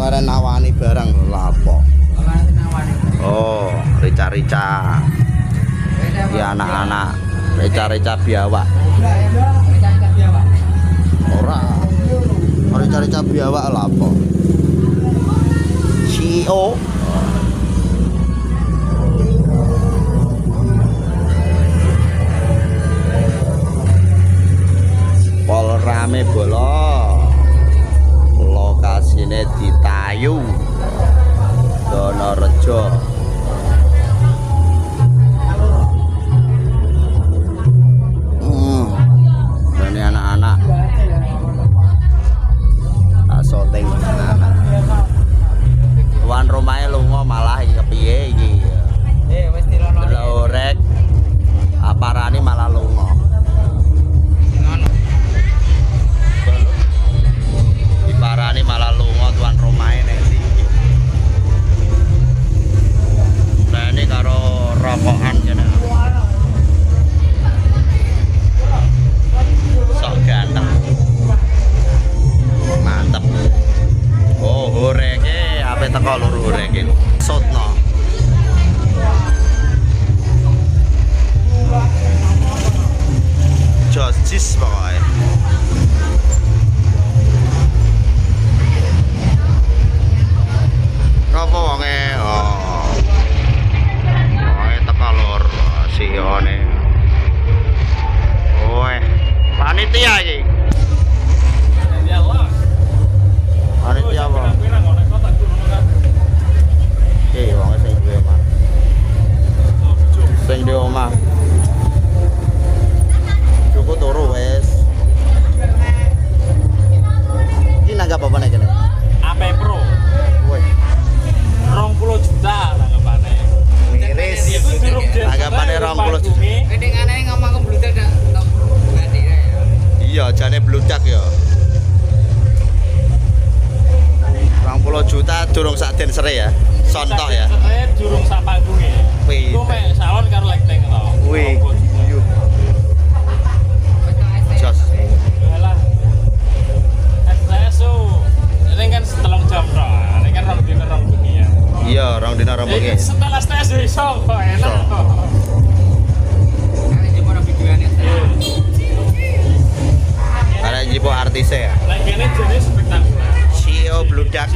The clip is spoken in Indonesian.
Karen nawani barang lho apa? Oh, rica-rica. Ya anak-anak, rica-rica biawak. Ora. Rica-rica biawak lho apa? CEO. Pol rame bolo. Lokasine di Tayu Donorejo. Ini anak-anak syuting anak. Tuan rumahnya lunga malah iki kepiye iki. Wis dirono. Lorek aparane malah lunga. Diparani malah lunga tuan rumahnya nek iki. Nah ini karo rokokan kene. Sok ganteng. Mantep. Oh, horeke ape teko lur horeke. Sotno. Justice pokoknya. Apa wonge? Oh. Wonge teko lur sione. Oe, panitia iki. Panitia apa? Wonge sing duwe omah. Sing duwe omah. Cukup turu wes. Iki nanggap apa nek kene? AP Pro. Woi. 20 juta tanggapane. Miris. Tanggapane 20 juta. Pendekane ngomong kebludak dak ganti ya. Iya, jane bludak ya. 20 juta durung sak den sere ya. Sontok ya. Saya durung sak panggunge. Wih. Ku mek salon karo lighting to. Wih. Yuk. Jos. Alah. Saya ini kan setelung jam tok. Ini kan rong dina rong bengi ya. Iya, rong dina rong bengi. Setelah tes iso kok enak kok. Nek jebol videoane. Karena jipo artisnya ya. Lagi ini jenis spektakuler. CEO bludak.